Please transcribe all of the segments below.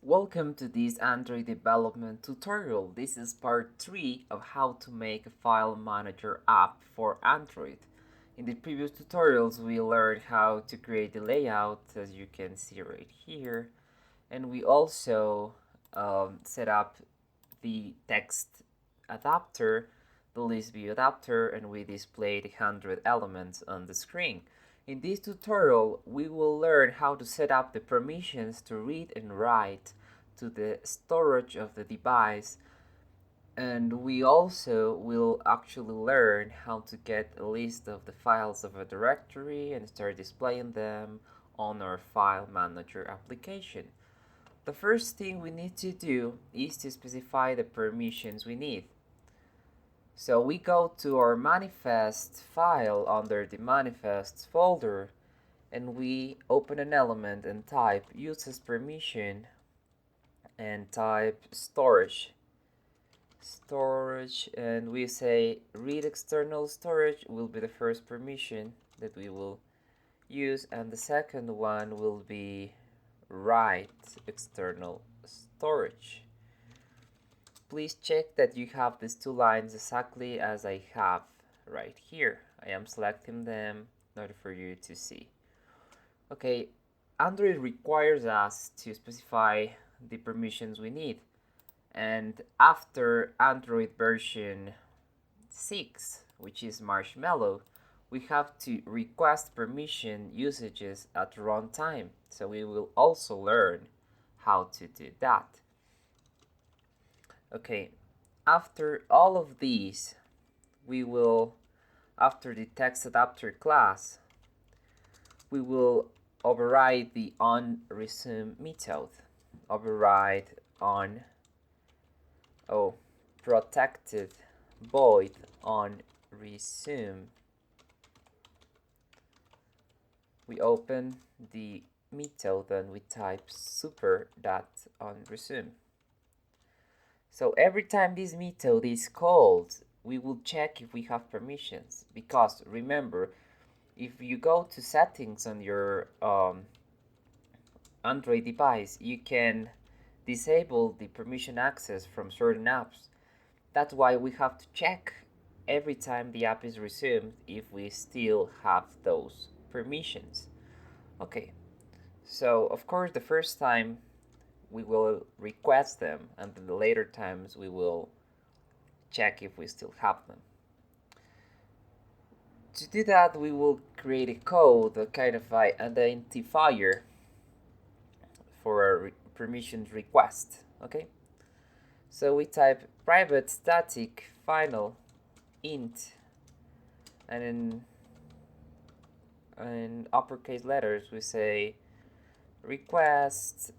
Welcome to this Android development tutorial. This is part 3 of how to make a file manager app for Android. In the previous tutorials we learned how to create the layout, as you can see right here, and we also set up the text adapter, the list view adapter, and we displayed 100 elements on the screen. In this tutorial, we will learn how to set up the permissions to read and write to the storage of the device, and we also will actually learn how to get a list of the files of a directory and start displaying them on our file manager application. The first thing we need to do is to specify the permissions we need. So we go to our manifest file under the manifests folder, and we open an element and type uses permission and type storage, and we say read external storage will be the first permission that we will use, and the second one will be write external storage. Please check that you have these two lines exactly as I have right here. I am selecting them in order for you to see. Okay, Android requires us to specify the permissions we need, and after Android version 6, which is Marshmallow, we have to request permission usages at runtime. So we will also learn how to do that. Okay, after all of these, we will, after the text adapter class, we will override the onResume method. Override on protected void on resume. We open the method and we type super.onResume. So every time this method is called, we will check if we have permissions, because remember, if you go to settings on your Android device, you can disable the permission access from certain apps. That's why we have to check every time the app is resumed if we still have those permissions. Okay, so of course the first time we will request them, and then the later times we will check if we still have them. To do that, we will create a code, a kind of identifier for a permissions request. Okay, so we type private static final int, and in uppercase letters we say request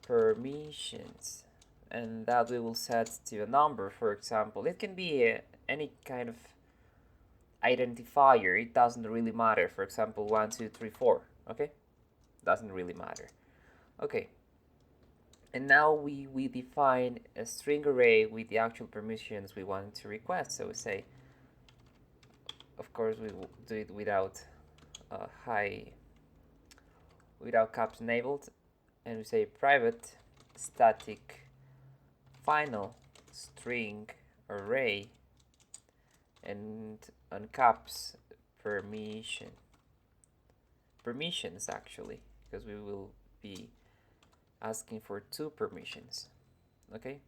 permissions, and that we will set to a number. For example, it can be any kind of identifier, it doesn't really matter. For example, 1 2 3 4. Okay, doesn't really matter. Okay, and now we define a string array with the actual permissions we want to request. So we say, of course we will do it without without caps enabled, and we say private static final string array, and on caps permissions actually, because we will be asking for 2 permissions. Okay,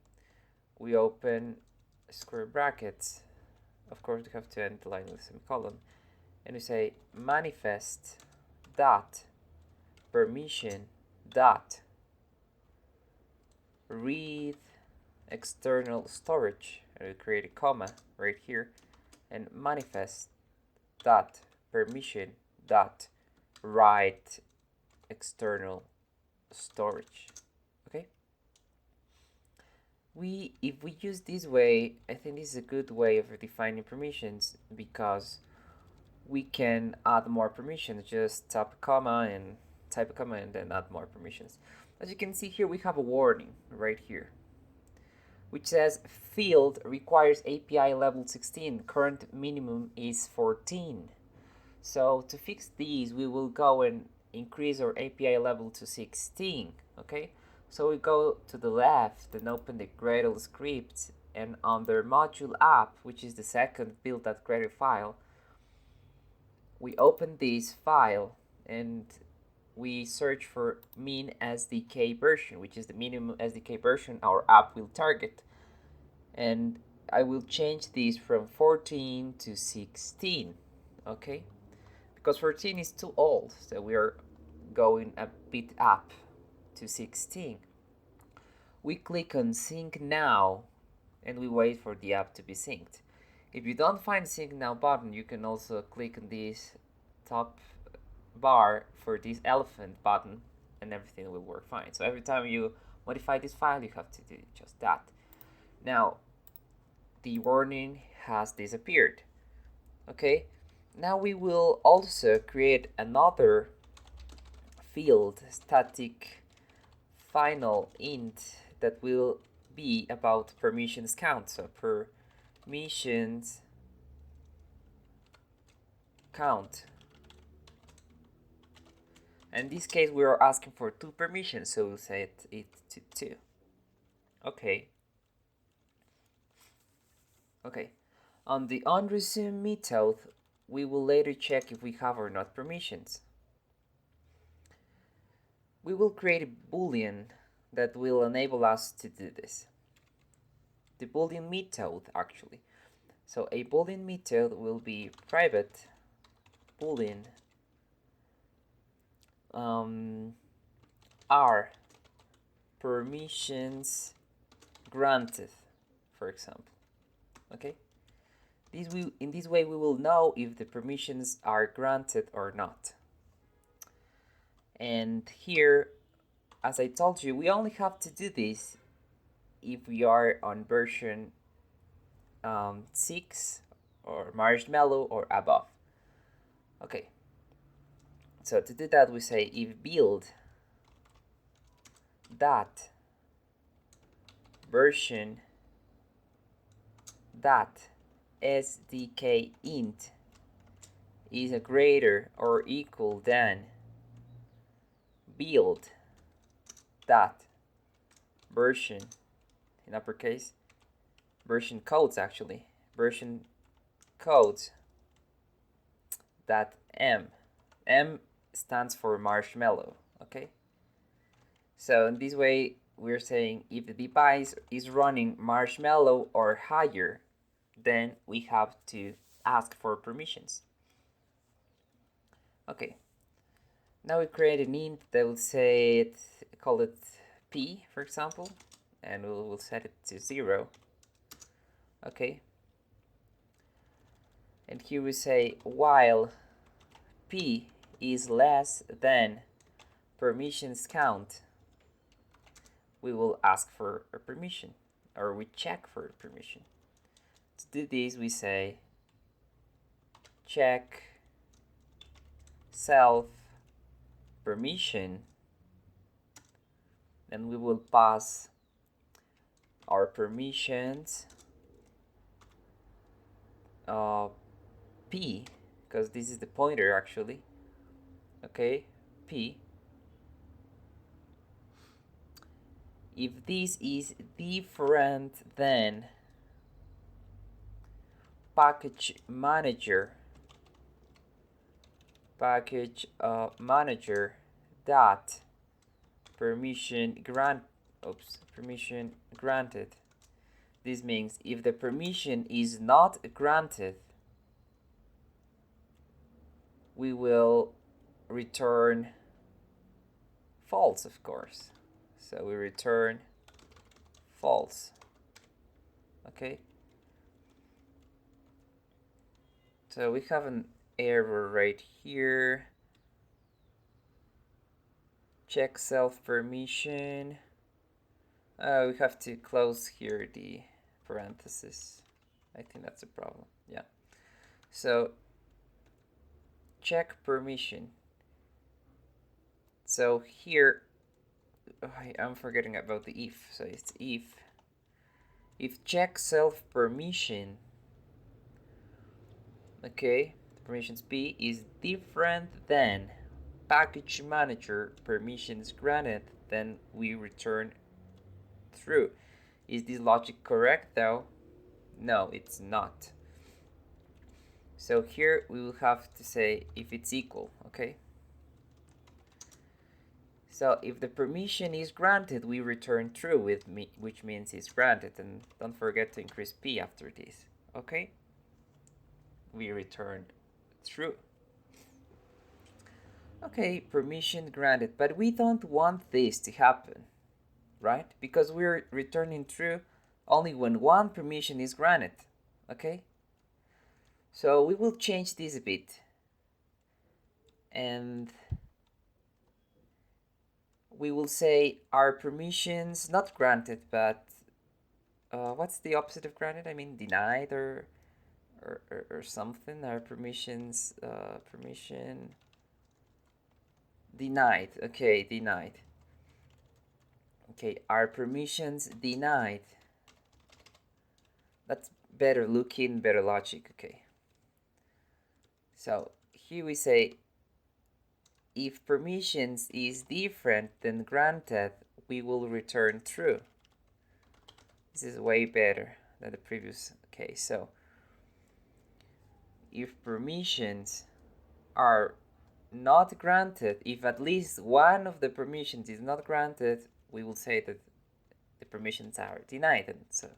we open square brackets, of course we have to end the line with a semicolon, and we say manifest dot permission dot read external storage, and we create a comma right here, and manifest dot permission dot write external storage. Okay, if we use this way, I think this is a good way of defining permissions, because we can add more permissions. Just type a comma and then add more permissions. As you can see here, we have a warning right here which says field requires API level 16, current minimum is 14. So to fix these, we will go and increase our API level to 16, okay? So we go to the left and open the Gradle script, and under module app, which is the second build.gradle file, we open this file and we search for min SDK version, which is the minimum SDK version our app will target. And I will change this from 14 to 16, okay? Because 14 is too old, so we are going a bit up to 16. We click on Sync Now, and we wait for the app to be synced. If you don't find the Sync Now button, you can also click on this top bar for this elephant button, and everything will work fine. So every time you modify this file, you have to do just that. Now, the warning has disappeared. Okay, now we will also create another field, static final int, that will be about permissions count. So permissions count. In this case, we are asking for 2 permissions, so we'll set it to 2. Okay. Okay. On the onResume method, we will later check if we have or not permissions. We will create a boolean that will enable us to do this. The boolean method, actually. So a boolean method will be private boolean are permissions granted, for example. Okay, in this way we will know if the permissions are granted or not. And here, as I told you, we only have to do this if we are on version 6 or Marshmallow or above. Okay, so to do that, we say if build that version that SDK int is a greater or equal than build that version, in uppercase, version codes, actually, version codes that M stands for marshmallow. Okay, so in this way we're saying if the device is running marshmallow or higher, then we have to ask for permissions. Okay, now we create an int that will say it, call it p, for example, and we'll set it to 0. Okay, and here we say while p is less than permissions count, we will ask for a permission, or we check for a permission. To do this, we say check self permission, and we will pass our permissions p, because this is the pointer actually. Okay, p. If this is different than package manager dot permission granted. This means if the permission is not granted, we will return false, of course. So we return false. Okay, so we have an error right here. Check self permission. We have to close here the parenthesis. I think that's a problem. Yeah, so check permission. So here I'm forgetting about the if. So it's if check self permission. Okay, permissions P is different than package manager permissions granted, then we return true. Is this logic correct though? No, it's not. So here we will have to say if it's equal, okay? So if the permission is granted, we return true, which means it's granted. And don't forget to increase P after this, okay? We return true. Okay, permission granted, but we don't want this to happen, right? Because we're returning true only when one permission is granted, okay? So we will change this a bit. And we will say our permissions not granted, but what's the opposite of granted? I mean denied or something. Our permissions permission denied. Okay, denied. Okay, our permissions denied. That's better looking, better logic. Okay. So here we say if permissions is different than granted, we will return true. This is way better than the previous case. So if permissions are not granted, if at least one of the permissions is not granted, we will say that the permissions are denied, and so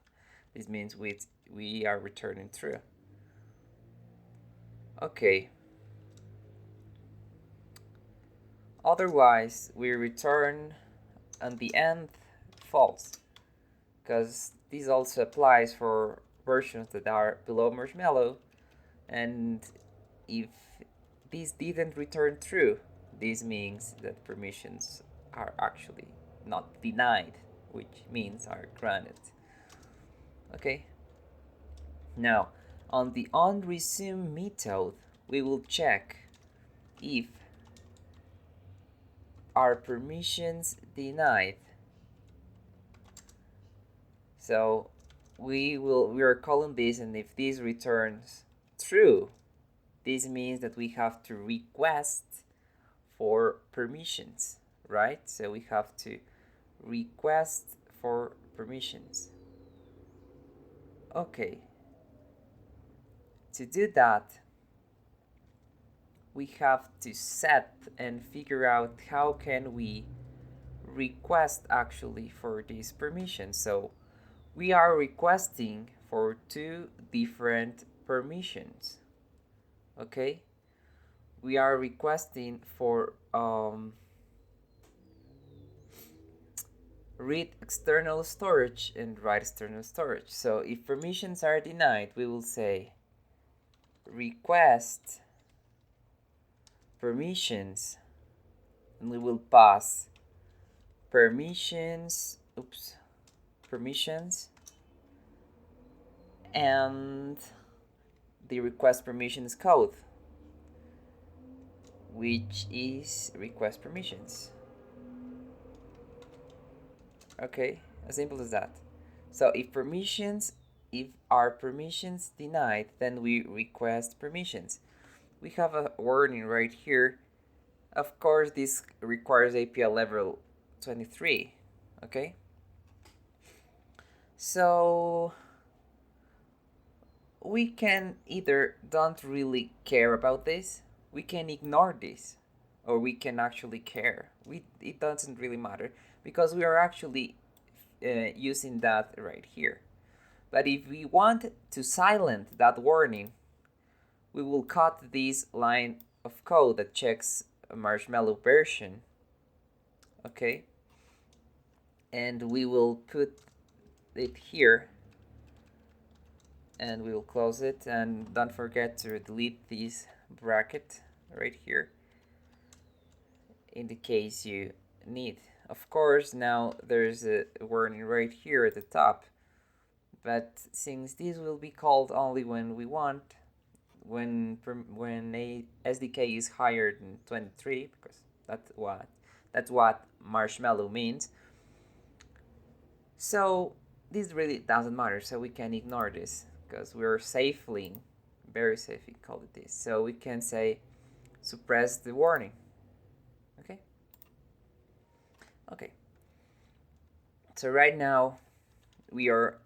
this means we are returning true. Okay. Otherwise, we return on the end false, because this also applies for versions that are below Marshmallow, and if this didn't return true, this means that permissions are actually not denied, which means are granted. Okay? Now, on the onResume method, we will check if are permissions denied. So we are calling this, and if this returns true, this means that we have to request for permissions, right? So we have to request for permissions. Okay. To do that, we have to set and figure out how can we request actually for these permissions. So we are requesting for two different permissions. Okay, we are requesting for read external storage and write external storage. So if permissions are denied, we will say request permissions, and we will pass permissions and the request permissions code, which is request permissions. Okay, as simple as that. So if our permissions denied, then we request permissions. We have a warning right here. Of course, this requires API level 23. Okay. So we can either don't really care about this, we can ignore this, or we can actually care. It doesn't really matter because we are actually using that right here. But if we want to silence that warning, we will cut this line of code that checks a Marshmallow version. Okay. And we will put it here, and we will close it, and don't forget to delete this bracket right here in the case you need. Of course, now there's a warning right here at the top, but since this will be called only when we want, when a SDK is higher than 23, because that's what Marshmallow means. So this really doesn't matter, so we can ignore this because we're safely very safe, we call it this. So we can say suppress the warning. Okay. Okay. So right now we are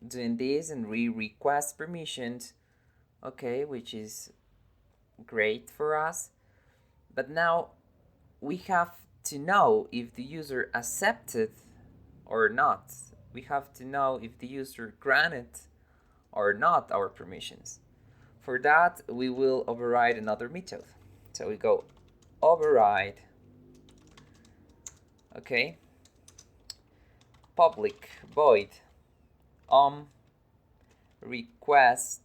doing this and we request permissions, okay, which is great for us. But now we have to know if the user accepted or not. We have to know if the user granted or not our permissions. For that, we will override another method. So we go override, okay, public void request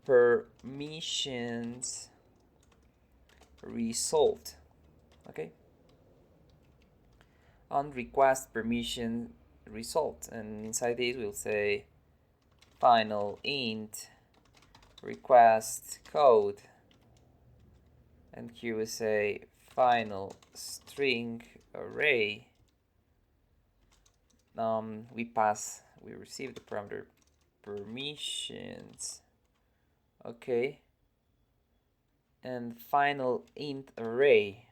permissions result, okay, on request permission result, and inside this we'll say final int request code, and here we say final string array. We receive the parameter permissions, okay, and final int array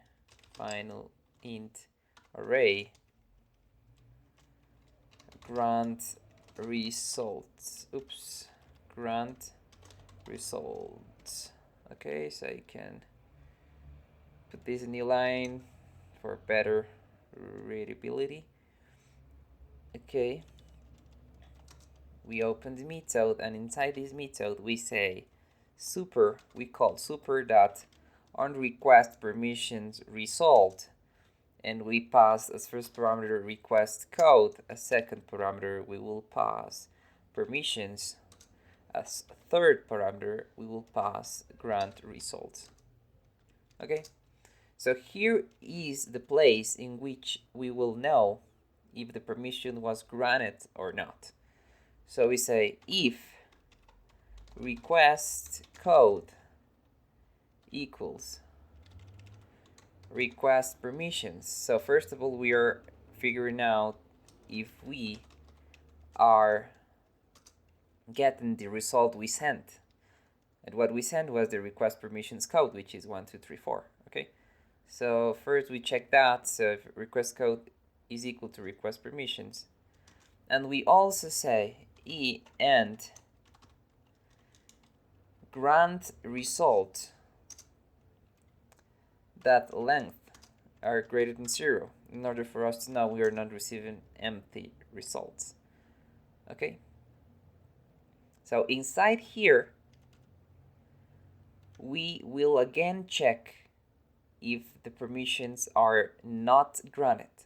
grant results. Grant results. Okay, so you can put this in new line for better readability. Okay, we open the method, and inside this method we say we call super dot on request permissions result, and we pass as first parameter request code, as second parameter we will pass permissions, as third parameter we will pass grant results. Okay, so here is the place in which we will know if the permission was granted or not. So we say if request code equals request permissions. So first of all, we are figuring out if we are getting the result we sent. And what we sent was the request permissions code, which is 1, 2, 3, 4. Okay. So first we check that. So if request code is equal to request permissions, and we also say and grant result that length are greater than 0, in order for us to know we are not receiving empty results. Okay, so inside here we will again check if the permissions are not granted,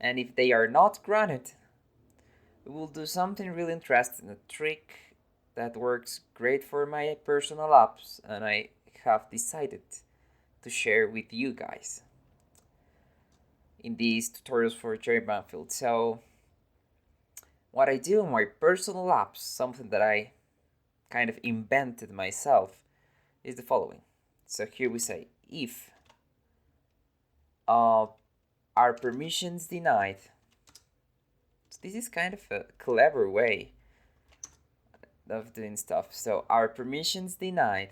and if they are not granted, we will do something really interesting, a trick that works great for my personal apps, and I have decided to share with you guys in these tutorials for Jerry Banfield. So what I do in my personal apps, something that I kind of invented myself, is the following. So here we say if are permissions denied. So this is kind of a clever way of doing stuff. So are permissions denied,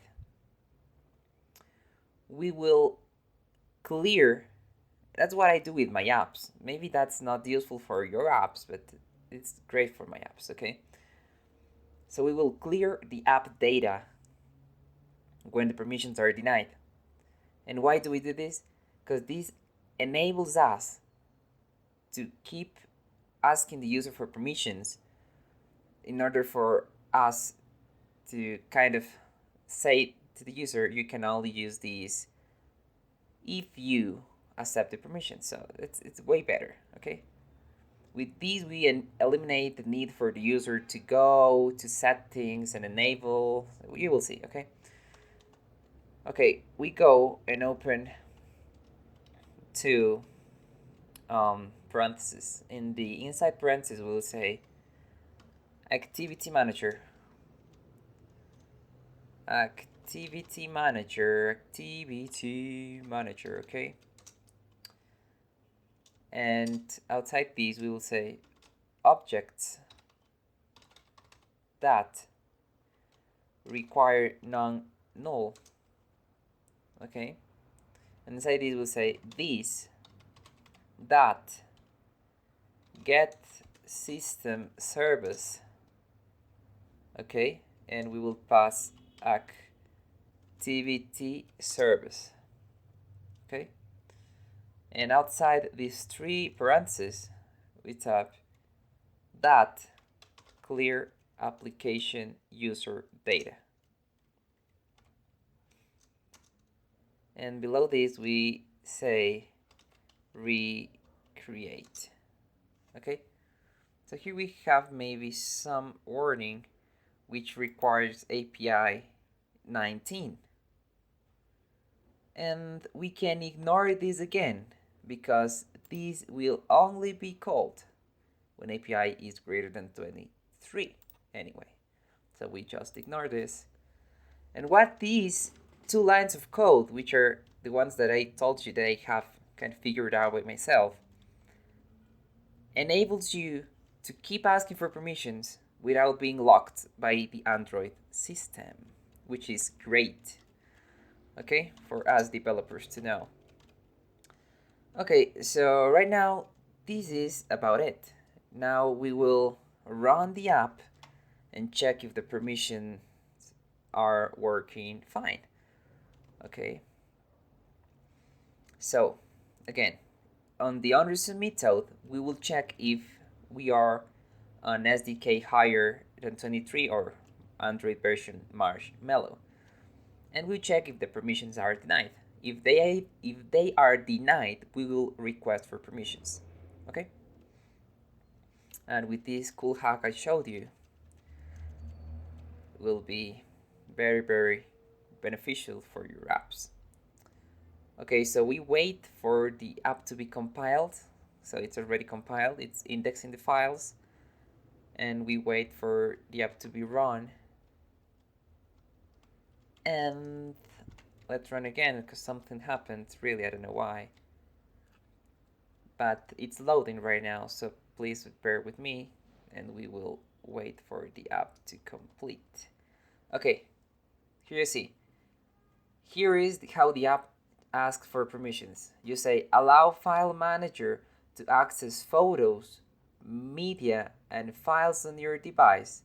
we will clear. That's what I do with my apps. Maybe that's not useful for your apps, but it's great for my apps, okay? So we will clear the app data when the permissions are denied. And why do we do this? Because this enables us to keep asking the user for permissions in order for us to kind of say to the user, you can only use these if you accept the permission. So it's way better, okay? With these, we eliminate the need for the user to go to settings and enable. You will see, okay? Okay, we go and open to parentheses. In the inside parentheses, we'll say activity manager, okay? And outside these, we will say objects that require non-null. Okay, and inside this we'll say this that get system service. Okay, and we will pass activity service. Okay, and outside these three parentheses we type that clear application user data. And below this we say recreate. Okay, so here we have maybe some warning which requires API 19. And we can ignore this again because this will only be called when API is greater than 23 anyway. So we just ignore this. And what these two lines of code, which are the ones that I told you that I have kind of figured out by myself, enables you to keep asking for permissions without being locked by the Android system, which is great, okay, for us developers to know. Okay, so right now this is about it. Now we will run the app and check if the permissions are working fine. Okay, so again, on the unresume method, we will check if we are on SDK higher than 23 or Android version Marshmallow, and we check if the permissions are denied. If they are denied, we will request for permissions. Okay, and with this cool hack I showed you, will be very beneficial for your apps. Okay, so we wait for the app to be compiled. So it's already compiled, it's indexing the files, and we wait for the app to be run. And let's run again because something happened, really, I don't know why. But it's loading right now, so please bear with me and we will wait for the app to complete. Okay, here you see. Here is how the app asks for permissions. You say allow file manager to access photos, media, and files on your device.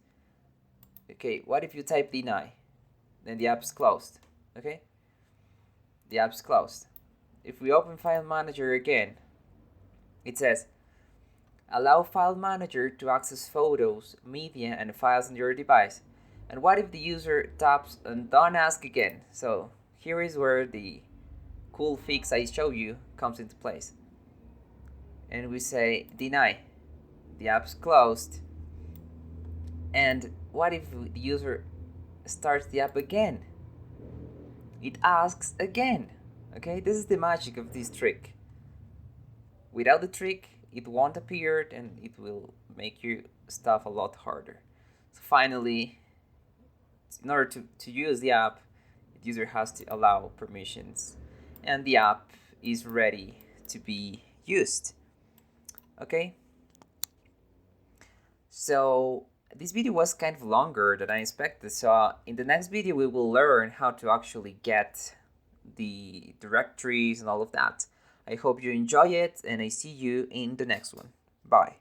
Okay, what if you type deny? Then the app's closed. Okay, the app's closed. If we open file manager again, it says allow file manager to access photos, media, and files on your device. And what if the user taps on don't ask again? So here is where the cool fix I show you comes into place. And we say deny. The app's closed. And what if the user starts the app again? It asks again. Okay, this is the magic of this trick. Without the trick, it won't appear and it will make your stuff a lot harder. So finally, in order to use the app, the user has to allow permissions and the app is ready to be used. Okay, so this video was kind of longer than I expected, so in the next video we will learn how to actually get the directories and all of that. I hope you enjoy it and I see you in the next one. Bye.